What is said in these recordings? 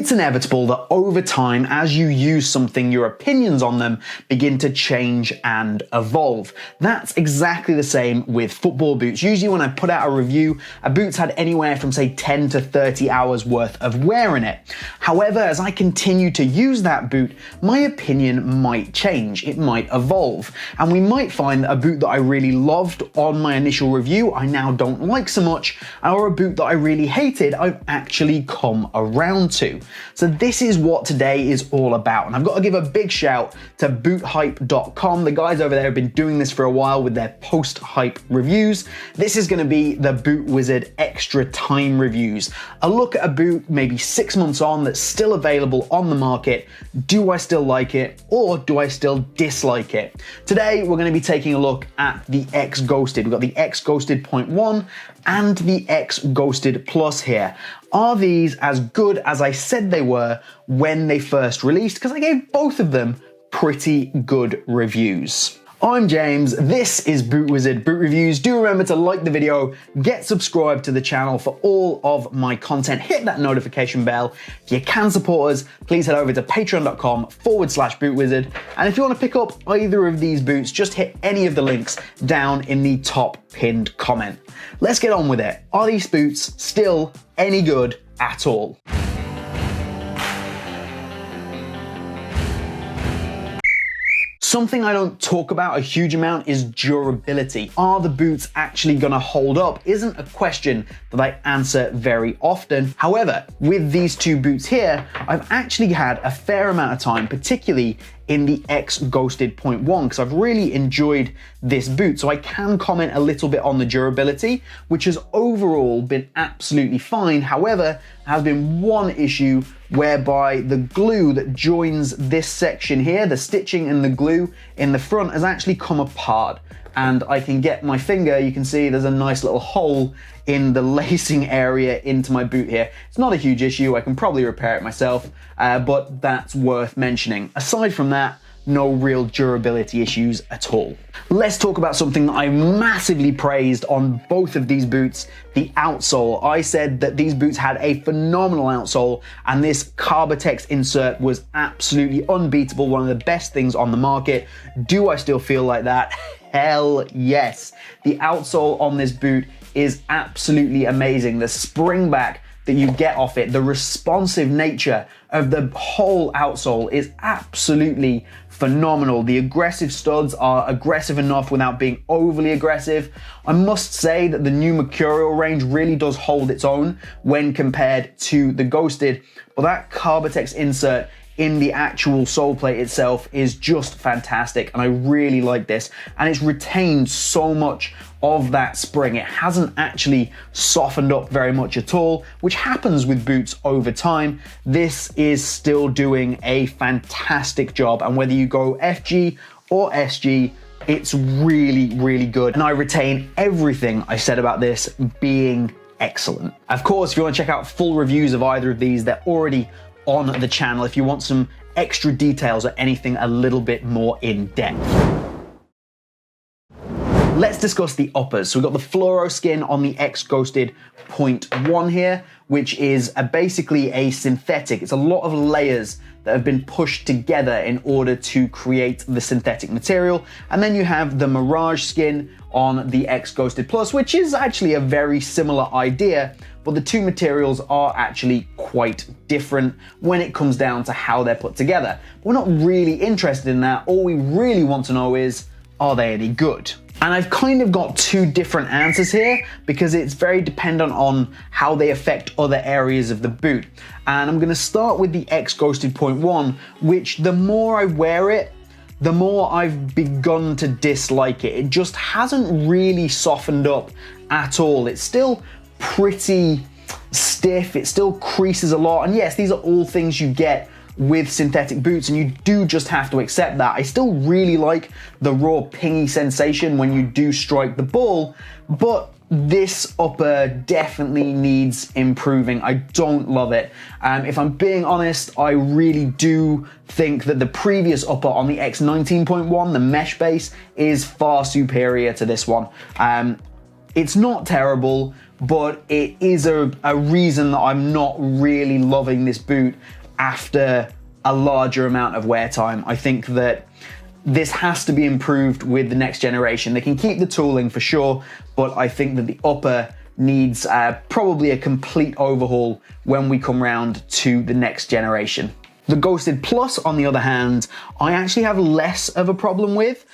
It's inevitable that over time, as you use something, your opinions on them begin to change and evolve. That's exactly the same with football boots. Usually when I put out a review, a boot's had anywhere from say 10 to 30 hours worth of wear in it. However, as I continue to use that boot, my opinion might change, it might evolve. And we might find that a boot that I really loved on my initial review, I now don't like so much, or a boot that I really hated, I've actually come around to. So this is what today is all about. And I've got to give a big shout to boothype.com. The guys over there have been doing this for a while with their post-hype reviews. This is going to be the Boot Wizard Extra Time reviews. A look at a boot maybe 6 months on that's still available on the market. Do I still like it, or do I still dislike it? Today we're going to be taking a look at the X Ghosted. We've got the X Ghosted 0.1 and the X Ghosted Plus here. Are these as good as I said they were when they first released? Because I gave both of them pretty good reviews. I'm James, this is BootWizard Boot Reviews. Do remember to like the video, get subscribed to the channel for all of my content, hit that notification bell. If you can support us, please head over to patreon.com/BootWizard. And if you want to pick up either of these boots, just hit any of the links down in the top pinned comment. Let's get on with it. Are these boots still any good at all? Something I don't talk about a huge amount is durability. Are the boots actually gonna hold up? Isn't a question that I answer very often. However, with these two boots here, I've actually had a fair amount of time, particularly in the X Ghosted 0.1, because I've really enjoyed this boot. So I can comment a little bit on the durability, which has overall been absolutely fine. However, there has been one issue whereby the glue that joins this section here, the stitching and the glue in the front, has actually come apart. And I can get my finger, you can see there's a nice little hole in the lacing area into my boot here. It's not a huge issue, I can probably repair it myself, but that's worth mentioning. Aside from that, no real durability issues at all. Let's talk about something that I massively praised on both of these boots, the outsole. I said that these boots had a phenomenal outsole, and this Carbotex insert was absolutely unbeatable, one of the best things on the market. Do I still feel like that? Hell yes. The outsole on this boot is absolutely amazing. The spring back that you get off it, the responsive nature of the whole outsole is absolutely phenomenal. The aggressive studs are aggressive enough without being overly aggressive. I must say that the new Mercurial range really does hold its own when compared to the Ghosted, but that Carbotex insert in the actual sole plate itself is just fantastic, and I really like this, and it's retained so much of that spring. It hasn't actually softened up very much at all, which happens with boots over time. This is still doing a fantastic job, and whether you go FG or SG, it's really, really good, and I retain everything I said about this being excellent. Of course, if you want to check out full reviews of either of these, they're already on the channel if you want some extra details or anything a little bit more in depth. Let's discuss the uppers. So we've got the fluoro skin on the X Ghosted 0.1 here, which is basically a synthetic. It's a lot of layers that have been pushed together in order to create the synthetic material. And then you have the Mirage skin on the X Ghosted Plus, which is actually a very similar idea, but the two materials are actually quite different when it comes down to how they're put together. We're not really interested in that. All we really want to know is, are they any good? And I've kind of got two different answers here because it's very dependent on how they affect other areas of the boot. And I'm gonna start with the X Ghosted 0.1, which the more I wear it, the more I've begun to dislike it. It just hasn't really softened up at all. It's still pretty stiff, it still creases a lot. And yes, these are all things you get with synthetic boots, and you do just have to accept that. I still really like the raw pingy sensation when you do strike the ball, but this upper definitely needs improving. I don't love it. If I'm being honest, I really do think that the previous upper on the X19.1, the mesh base, is far superior to this one. It's not terrible, but it is a reason that I'm not really loving this boot after a larger amount of wear time. I think that this has to be improved with the next generation. They can keep the tooling for sure, but I think that the upper needs probably a complete overhaul when we come round to the next generation. The Ghosted Plus, on the other hand, I actually have less of a problem with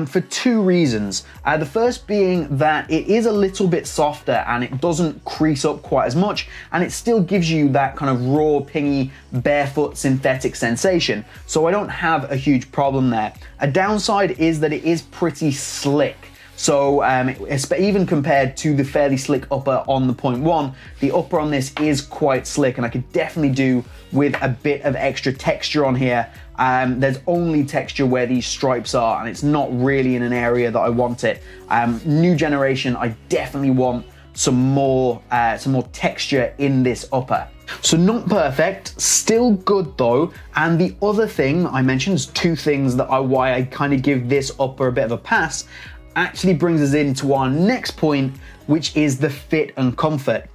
for two reasons. The first being that it is a little bit softer and it doesn't crease up quite as much, and it still gives you that kind of raw, pingy, barefoot synthetic sensation. So I don't have a huge problem there. A downside is that it is pretty slick. So even compared to the fairly slick upper on the 0.1, the upper on this is quite slick, and I could definitely do with a bit of extra texture on here. There's only texture where these stripes are, and it's not really in an area that I want it. New generation, I definitely want some more texture in this upper. So not perfect, still good though. And the other thing I mentioned is two things that are why I kind of give this upper a bit of a pass. Actually brings us into our next point, which is the fit and comfort.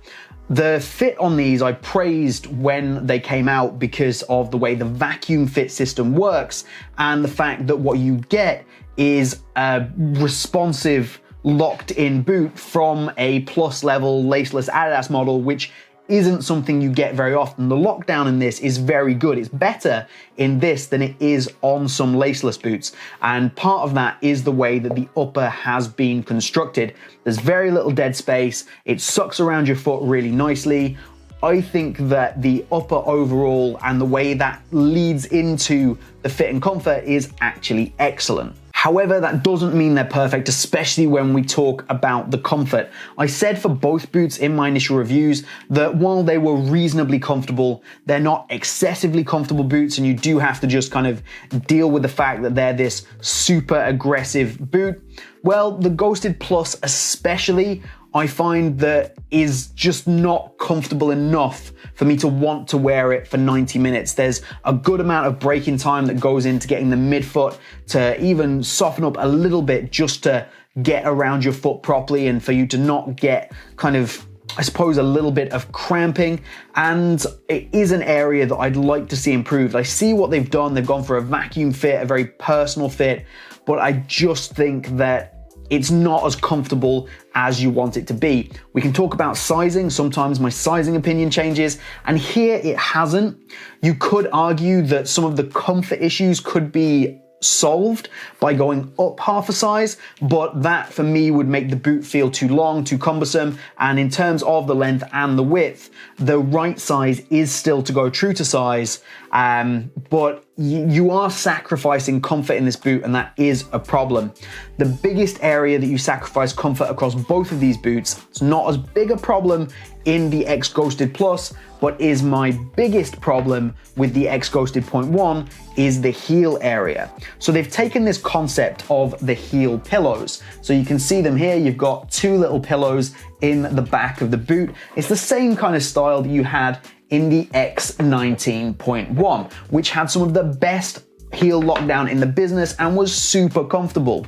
The fit on these I praised when they came out because of the way the vacuum fit system works and the fact that what you get is a responsive locked in boot from a plus level laceless Adidas model, which isn't something you get very often. The lockdown in this is very good. It's better in this than it is on some laceless boots. And part of that is the way that the upper has been constructed. There's very little dead space. It sucks around your foot really nicely. I think that the upper overall and the way that leads into the fit and comfort is actually excellent. However, that doesn't mean they're perfect, especially when we talk about the comfort. I said for both boots in my initial reviews that while they were reasonably comfortable, they're not excessively comfortable boots, and you do have to just kind of deal with the fact that they're this super aggressive boot. Well, the Ghosted Plus especially, I find that is just not comfortable enough for me to want to wear it for 90 minutes. There's a good amount of braking time that goes into getting the midfoot to even soften up a little bit just to get around your foot properly and for you to not get kind of, I suppose, a little bit of cramping. And it is an area that I'd like to see improved. I see what they've done. They've gone for a vacuum fit, a very personal fit, but I just think that it's not as comfortable as you want it to be. We can talk about sizing. Sometimes my sizing opinion changes, and here it hasn't. You could argue that some of the comfort issues could be solved by going up half a size, but that for me would make the boot feel too long, too cumbersome. And in terms of the length and the width, the right size is still to go true to size, but you are sacrificing comfort in this boot, and that is a problem. The biggest area that you sacrifice comfort across both of these boots, it's not as big a problem in the X Ghosted Plus, but is my biggest problem with the X Ghosted 0.1 is the heel area. So they've taken this concept of the heel pillows. So you can see them here. You've got two little pillows in the back of the boot. It's the same kind of style that you had in the X19.1, which had some of the best heel lockdown in the business and was super comfortable.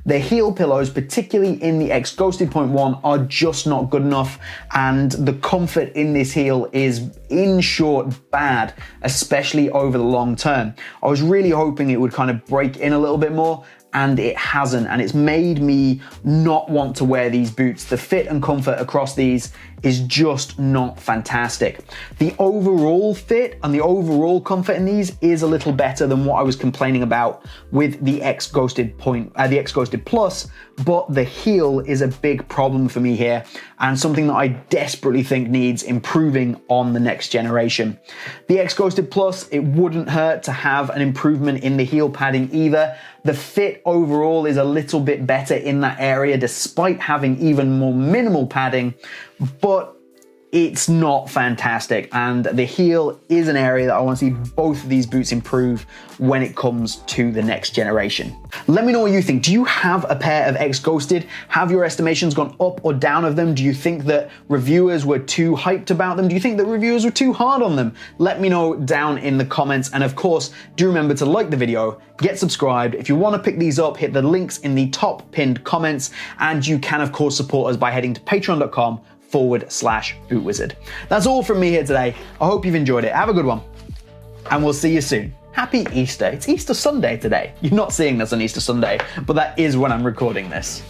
The heel pillows, particularly in the X Ghosted 0.1, are just not good enough, and the comfort in this heel is, in short, bad, especially over the long term. I was really hoping it would kind of break in a little bit more, and it hasn't, and it's made me not want to wear these boots. The fit and comfort across these is just not fantastic. The overall fit and the overall comfort in these is a little better than what I was complaining about with the X Ghosted Plus, but the heel is a big problem for me here, and something that I desperately think needs improving on the next generation. The X Ghosted Plus, it wouldn't hurt to have an improvement in the heel padding either. The fit overall is a little bit better in that area, despite having even more minimal padding, but it's not fantastic, and the heel is an area that I want to see both of these boots improve when it comes to the next generation. Let me know what you think. Do you have a pair of X Ghosted? Have your estimations gone up or down of them? Do you think that reviewers were too hyped about them? Do you think that reviewers were too hard on them? Let me know down in the comments, and of course, do remember to like the video, get subscribed. If you want to pick these up, hit the links in the top pinned comments, and you can of course support us by heading to patreon.com bootwizard. That's all from me here today. I hope you've enjoyed it. Have a good one, and we'll see you soon. Happy Easter. It's Easter Sunday today. You're not seeing this on Easter Sunday, but that is when I'm recording this.